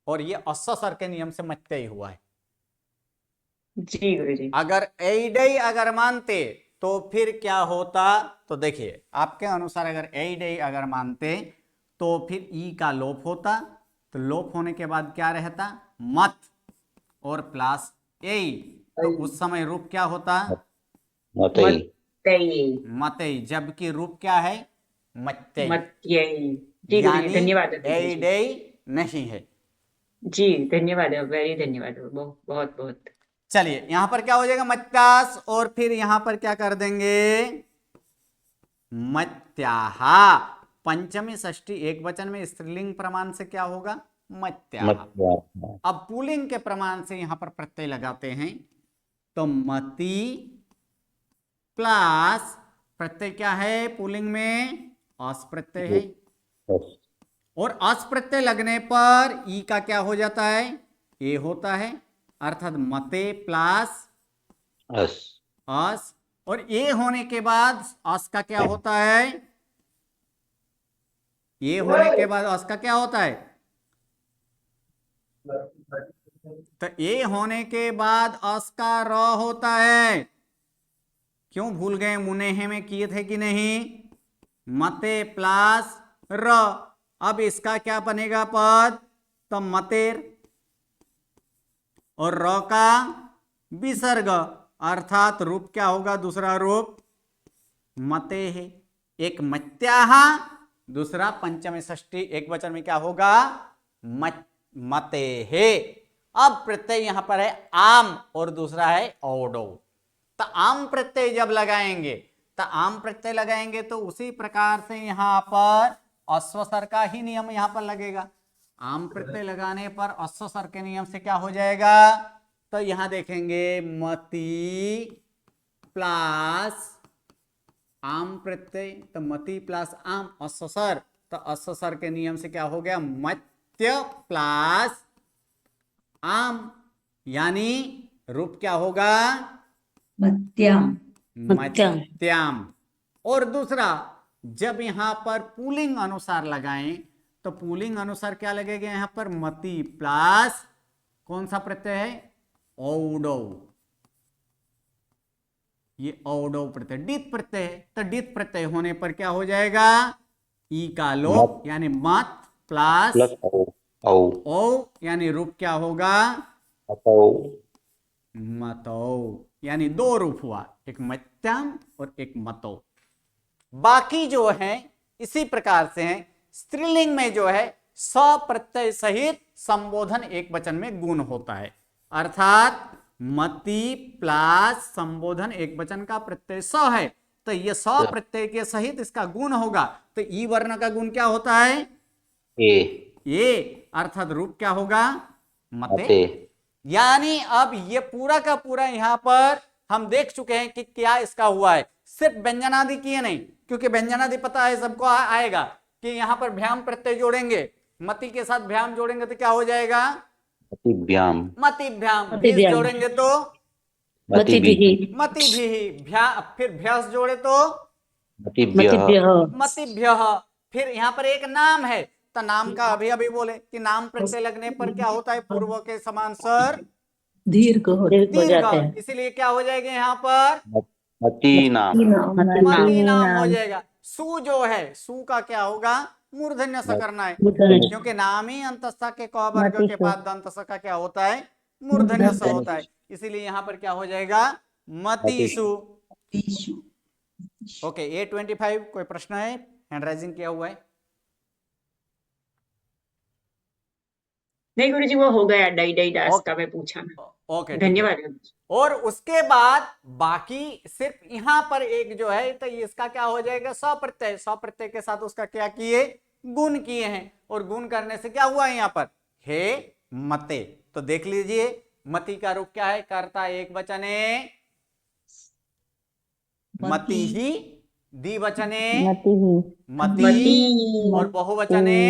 और ये अस्सर के नियम से मत्तय हुआ है। जी गुरुजी। अगर एडई अगर मानते तो फिर क्या होता, तो देखिए आपके अनुसार अगर एडई अगर मानते तो फिर ई का लोप होता, तो लोप होने के बाद क्या रहता, मत और प्लस ए, तो उस समय रूप क्या होता, मतई तई, मतई, जबकि रूप क्या है, मत्तई, मत्यई। जी गुरुजी, यानी धन्यवाद गुरुजी। एडई नहीं है। जी धन्यवाद, वेरी धन्यवाद, बहुत बहुत। चलिए यहां पर क्या हो जाएगा, मत्यास, और फिर यहां पर क्या कर देंगे, मत्याहा, पंचमी षष्ठी एक वचन में स्त्रीलिंग प्रमाण से क्या होगा, मत्याहा। मत्या अब पुल्लिंग के प्रमाण से यहां पर प्रत्यय लगाते हैं, तो मति प्लस प्रत्यय क्या है, पुल्लिंग में अस प्रत्यय है, और अस प्रत्यय लगने पर ई का क्या हो जाता है, ए होता है, अर्थात मते प्लस अस अस, और ए होने के बाद अस का क्या होता है, ए होने के बाद अस का क्या होता है, तो ए होने के बाद अस का र होता है, क्यों भूल गए, मुनेहे में किए थे कि नहीं, मते प्लस र, अब इसका क्या बनेगा पद, तो मतेर, और र का विसर्ग, अर्थात रूप क्या होगा, दूसरा रूप मते है, एक मत्याहा, दूसरा पंचमी षष्ठी एक वचन में क्या होगा, मते है। अब प्रत्यय यहां पर है आम और दूसरा है औडो, तो आम प्रत्यय जब लगाएंगे, तो आम प्रत्यय लगाएंगे तो उसी प्रकार से यहां पर अश्वसर का ही नियम यहां पर लगेगा। आम प्रत्यय लगाने पर अश्वसर के नियम से क्या हो जाएगा, तो यहां देखेंगे मति प्लस आम प्रत्यय, तो मति प्लस आम अश्वसर, तो अश्वसर के नियम से क्या हो गया, मत्य प्लस आम, यानी रूप क्या होगा, मत्याम, मत्याम। और दूसरा जब यहां पर पुल्लिंग अनुसार लगाएं तो पुल्लिंग अनुसार क्या लगेगा, यहां पर मति प्लस कौन सा प्रत्यय है, औडो, ये औडो प्रत्यय डित प्रत्यय है, तो डित प्रत्यय होने पर क्या हो जाएगा, ई का लोप, यानी मत प्लस प्लस औ ओ, यानी रूप क्या होगा, मतौ मतौ, यानी दो रूप हुआ, एक मत्याम और एक मतौ। बाकी जो है इसी प्रकार से है, स्त्रीलिंग में जो है स प्रत्यय सहित संबोधन एक वचन में गुण होता है, अर्थात मति प्लस संबोधन एक वचन का प्रत्यय स है, तो ये स प्रत्यय के सहित इसका गुण होगा, तो ई वर्ण का गुण क्या होता है, ए अर्थात रूप क्या होगा? मते। मते यानी अब ये पूरा का पूरा यहाँ पर हम देख चुके हैं कि क्या इसका हुआ है। सिर्फ व्यंजनादि किए नहीं, क्योंकि व्यंजनादि पता है सबको आएगा कि यहाँ पर भ्याम प्रत्यय जोड़ेंगे, मति के साथ भ्याम जोड़ेंगे तो क्या हो जाएगा? मतिभ्याम मतिभ्याम। मतिभ्याम। भीष जोड़ेंगे तो मतिभिः मतिभिः। फिर भ्यास जोड़े तो मतिभ्यः मतिभ्यः मतिभ्यः। फिर यहाँ पर एक नाम है, तो नाम का अभी अभी बोले कि नाम प्रत्यय लगने पर क्या होता है? पूर्व के समान सर दीर्घ हो दीर्घ हो जाते दीर्घ, हैं। इसलिए क्या हो जाएगा यहाँ पर? मतीनाम मती नाम हो जाएगा। सु जो है, सु का क्या होगा? मूर्धन्य स करना है, मूर्धन्य। क्योंकि नाम ही अंतस्था के क वर्ग के बाद दंत स का क्या होता है? मूर्धन्य स होता है। इसीलिए यहाँ पर क्या हो जाएगा? मतीसु। ओके, A25 कोई प्रश्न है? हैंड राइजिंग किया हुआ है। नहीं गुरुजी, वो हो गया, डाई डाई डास ओके। का मैं पूछा ना। ओके, ठीक है। धन्यवाद गुरुजी। और उसके बाद बाकी सिर्फ यहाँ पर एक जो है, तो इसका क्या हो जाएगा? सप्रत्यय। सप्रत्यय के साथ उसका क्या किए? गुण किए हैं, और गुण करने से क्या हुआ है यहाँ पर? हे मते। तो देख लीजिए, मति का रूप क्या है? कर्ता एक वचने मति ही, द्विवचने मति, और बहुवचने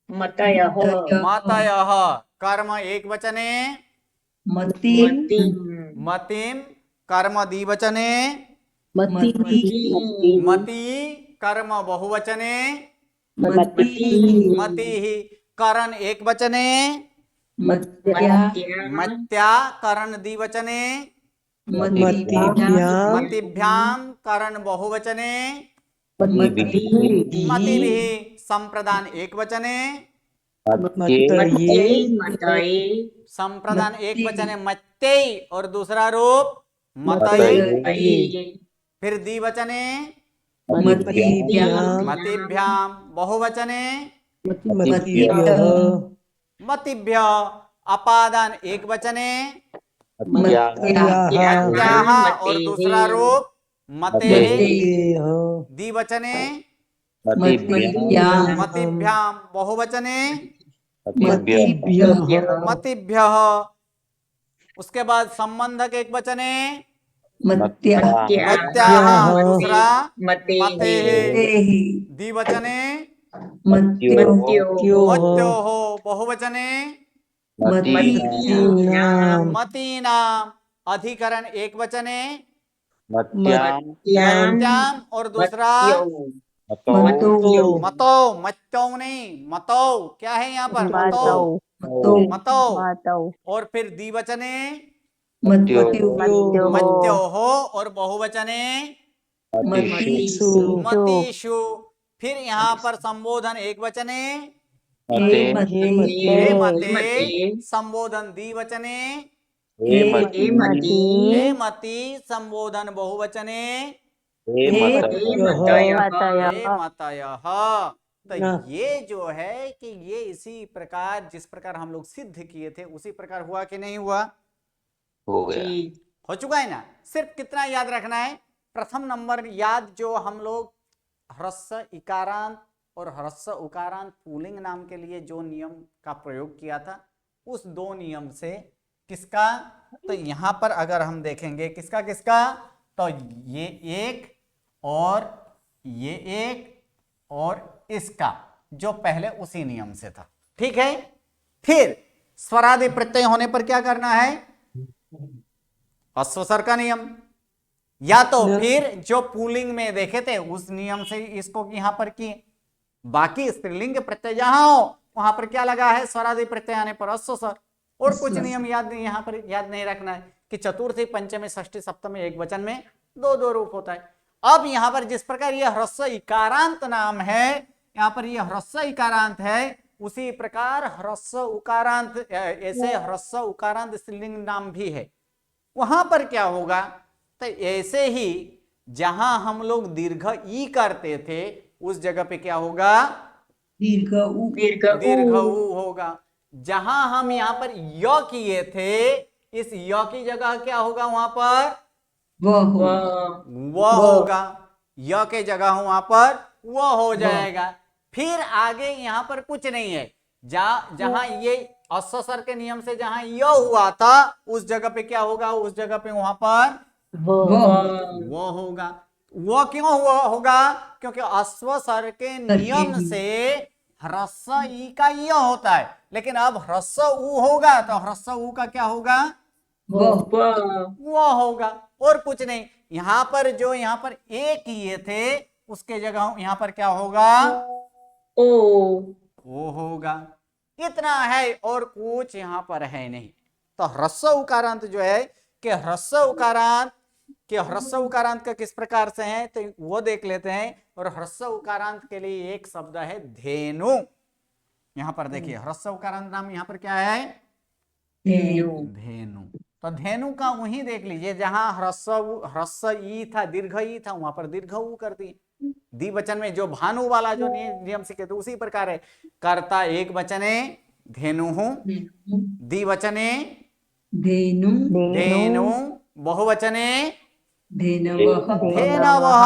मतयः मतयः। कर्म एक वचने मति मतिम, कर्म द्विवचने मति मति, कर्म बहुवचने मति मति। करण एक वचने मत्या मत्या, करण द्विवचने मतिभ्याम मतिभ्याम, करण बहुवचने मति मतिभिः। संप्रदान एक वचने मत्तये मतये संप्रदान एक वचने मत्यै, और दूसरा रूप मतये। मतये फिर द्विवचने मतिभ्याम मतिभ्याम, बहुवचने मतिभ्यः मतिभ्य। अपादान एक वचने मत्याः मत्याः, और दूसरा रूप मते। मतेः द्विवचने मतिभ्याम मतिभ्याम, बहुवचने मतिभ्यः मतिभ्यः। उसके बाद संबंधक एक वचने मत्या मत्याः, दूसरा मते मतेः। द्विवचने मत्यो मत्योः, बहुवचने मतीनाम मतीनाम। अधिकरण एक वचने मत्याम मत्याम, और दूसरा मतो मतो। मत्यो नहीं, मतो। क्या है यहाँ पर? मतो मतो। और फिर द्विवचने मत्यो मत्यो हो, और बहुवचने मतीषु मतीषु। फिर यहाँ पर संबोधन एक वचने हे हे मते मते, संबोधन द्विवचने हे हे मति, संबोधन बहुवचने हे मतयः। तो ये जो है कि ये इसी प्रकार, जिस प्रकार हम लोग सिद्ध किए थे उसी प्रकार हुआ कि नहीं हुआ? हो गया। हो चुका है ना? सिर्फ कितना याद रखना है? प्रथम नंबर याद, जो हम लोग ह्रस्व इकारांत और ह्रस्व उकारांत पुल्लिंग नाम के लिए जो नियम का प्रयोग किया था, उस दो नियम से किसका? तो यहां पर अगर हम देखेंगे किसका किसका, तो ये एक और ये एक और इसका, जो पहले उसी नियम से था। ठीक है। फिर स्वरादि प्रत्यय होने पर क्या करना है? अश्वसर का नियम, या तो फिर जो पुल्लिंग में देखे थे उस नियम से इसको यहां पर किए। बाकी स्त्रीलिंग प्रत्यय जहां हो वहां पर क्या लगा है? स्वरादि प्रत्यय आने पर अश्वसर। और कुछ नियम याद नहीं, यहां पर याद नहीं रखना है कि चतुर्थी, पंचमी, षष्ठी, सप्तमी एक वचन में दो दो रूप होता है। अब यहां पर जिस प्रकार यह ह्रस्व इकारांत नाम है, यहां पर यह ह्रस्व इकारांत है, उसी प्रकार ह्रस्व उकारांत, ऐसे ह्रस्व उकारांत स्त्रीलिंग नाम भी है। वहां पर क्या होगा? तो ऐसे ही जहां हम लोग दीर्घ ई करते थे उस जगह पे क्या होगा? दीर्घ उ दीर्घ ऊ होगा। जहां हम यहाँ पर य किए थे, इस य की जगह क्या होगा? वहां पर व होगा। य के जगह वहां पर व हो जाएगा। फिर आगे यहाँ पर कुछ नहीं है। जहां ये अस्सर के नियम से जहां य हुआ था उस जगह पे क्या होगा, उस जगह पे वहां पर वो वो होगा। वो क्यों हुआ होगा, क्योंकि अस्वर के नियम से ह्रस्व ई का य होता है, लेकिन अब ह्रस्व उ होगा तो ह्रस्व उ का क्या होगा, वो होगा और कुछ नहीं। यहां पर जो यहाँ पर एक ये थे उसके जगह यहां पर क्या होगा, ओ होगा। इतना है और कुछ यहां पर है नहीं। तो ह्रस्व उकारांत जो है कि ह्रस्व उकारांत का किस प्रकार से है तो वो देख लेते हैं। और ह्रस्व उकारांत के लिए एक शब्द है धेनु। यहां पर देखिए ह्रस्व उकारांत नाम यहां पर क्या है, धेनु। तो धेनु का वही देख लीजिए जहां ह्रस्व ई था, दीर्घ ई था, वहां पर दीर्घ उ कर दिए। द्विवचन में जो भानु वाला जो नियम सीखे तो उसी प्रकार है। कर्ता एक वचने धेनु, द्विवचने धेनु धेनु, बहुवचने धेनवः धेनवः।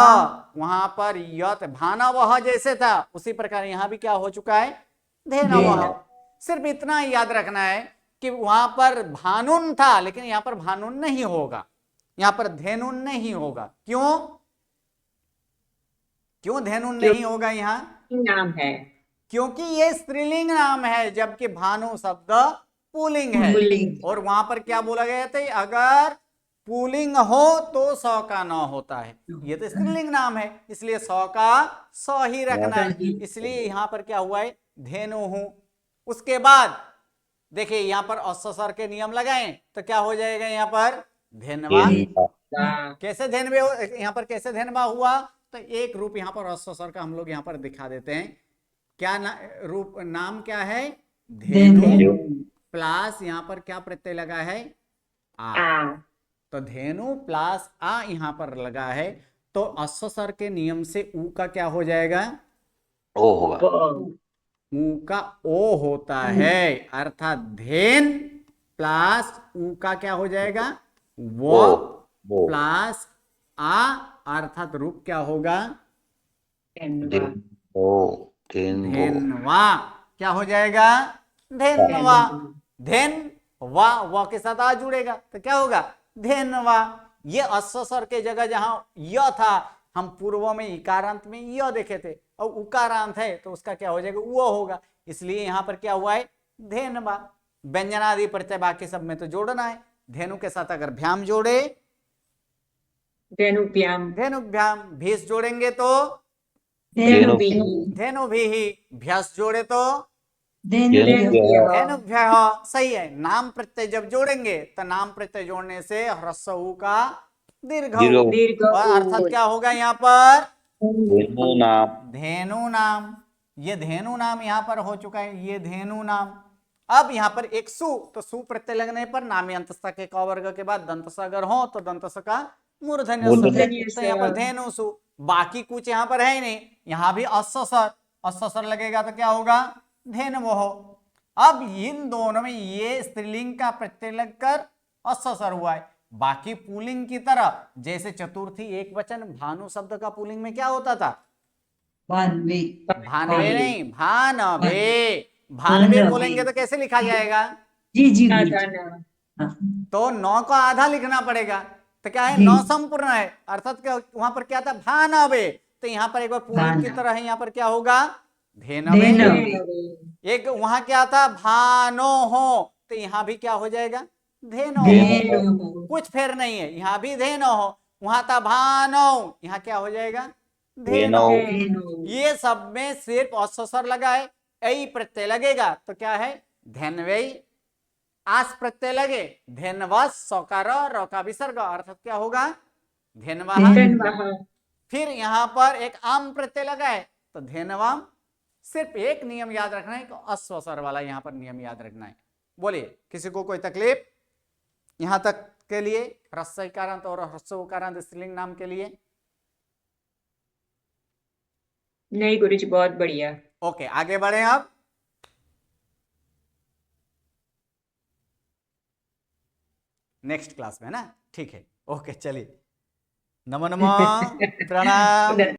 वहां पर यत भानवः जैसे था उसी प्रकार यहां भी क्या हो चुका है, धेनवः। सिर्फ इतना ही याद रखना है कि वहां पर भानुन था लेकिन यहां पर भानुन नहीं होगा, यहां पर धेनुन नहीं होगा। क्यों धेनुन नहीं होगा यहाँ, नाम है, क्योंकि ये स्त्रीलिंग नाम है जबकि भानु शब्द पुल्लिंग है। पुल्लिंग। और वहां पर क्या बोला गया था, अगर पुल्लिंग हो तो स का न होता है। ये तो स्त्रीलिंग नाम है इसलिए स का स ही रखना है। इसलिए यहां पर क्या हुआ है, धेनु हूं। उसके बाद देखिए यहां पर अस्सर के नियम लगाएं तो क्या हो जाएगा, यहाँ पर धेनवा। कैसे धेनवे, यहाँ पर कैसे धेनवा हुआ तो एक रूप यहाँ पर अस्सर का हम लोग यहाँ पर दिखा देते हैं। क्या रूप नाम क्या है, धेनु प्लस यहाँ पर क्या प्रत्यय लगा है, आ। तो धेनु प्लस आ यहाँ पर लगा है तो अस्सर के नियम से उ का क्या हो जाएगा, ओ होगा। उ का ओ होता है। अर्थात धेन प्लस उ का क्या हो जाएगा, वो प्लस आ, अर्थात रूप क्या होगा, धेनवा। क्या हो जाएगा, धेनवा। धेन वा के साथ आ जुड़ेगा तो क्या होगा, धेनवा। ये अस्सर के जगह जहां य था हम पूर्व में इकारांत में य देखे थे और उकारांत है तो उसका क्या हो जाएगा, वो होगा। इसलिए यहां पर क्या हुआ है, धेनवा। व्यंजनादि प्रत्यय बाकी सब में तो जोड़ना है। धेनु के साथ अगर भ्याम जोड़े, धेनुभ्याम, धेनुभ्याम, भीष जोड़ेंगे तो धेनुभीः, धेनुभीहि, भ्यस जोड़े तो धेनुभ्यः। धेनुभ्यः। सही है। नाम प्रत्यय जब जोड़ेंगे तो नाम प्रत्यय जोड़ने से ह्रस्व उ का दीर्घ उ। दीर्घ और अर्थात क्या होगा यहाँ पर, धेनु नाम। धेनु नाम। ये धेनु नाम यहाँ पर हो चुका है, ये धेनु नाम। अब यहाँ पर एक सु, तो सु प्रत्यय लगने पर नामी अंतस्थ के क वर्ग के बाद दंतस अगर हो तो दंतस का मूर्धन्य सु। तो यहाँ पर धेनु सु। बाकी कुछ यहाँ पर है ही नहीं। यहाँ भी अस्सर लगेगा तो क्या होगा, धेनवः। अब इन दोनों में ये स्त्रीलिंग का प्रत्यय लगकर अस्सर हुआ है। बाकी पुल्लिंग की तरह जैसे चतुर्थी एक वचन भानु शब्द का पुल्लिंग में क्या होता था, भानवे भानवे नहीं, भानवे। भानवे बोलेंगे तो कैसे लिखा जाएगा, जी जी तो 9 को आधा लिखना पड़ेगा। तो क्या है, 9 संपूर्ण है। अर्थात क्या वहां पर क्या था, भानवे। तो यहाँ पर एक बार पुल्लिंग की तरह है, यहाँ पर क्या होगा, धेनवे। एक वहां क्या था, भानो हो, तो यहाँ भी क्या हो जाएगा, धेनो हो। कुछ फेर नहीं है, यहाँ भी धेनो हो, वहां था भानो, यहाँ क्या हो जाएगा, धेनो। ये सब में सिर्फ अस्सर लगा है, ऐ प्रत्यय लगेगा तो क्या है, धेनवे। आस प्रत्यय लगे, धेनवस, सौकार र का विसर्ग, अर्थात क्या होगा, धेनवा। फिर यहाँ पर एक आम प्रत्यय लगा है तो धेनवाम। सिर्फ एक नियम याद रखना है कि अस्वसर वाला यहाँ पर नियम याद रखना है। बोलिए, किसी को कोई तकलीफ यहां तक के लिए, ह्रस्व इकारांत और ह्रस्व उकारांत स्त्रीलिंग नाम के लिए? नहीं गुरुजी, बहुत बढ़िया। ओके, आगे बढ़े अब। नेक्स्ट क्लास में ना, ठीक है, ओके, चलिए। नमो नमः, प्रणाम।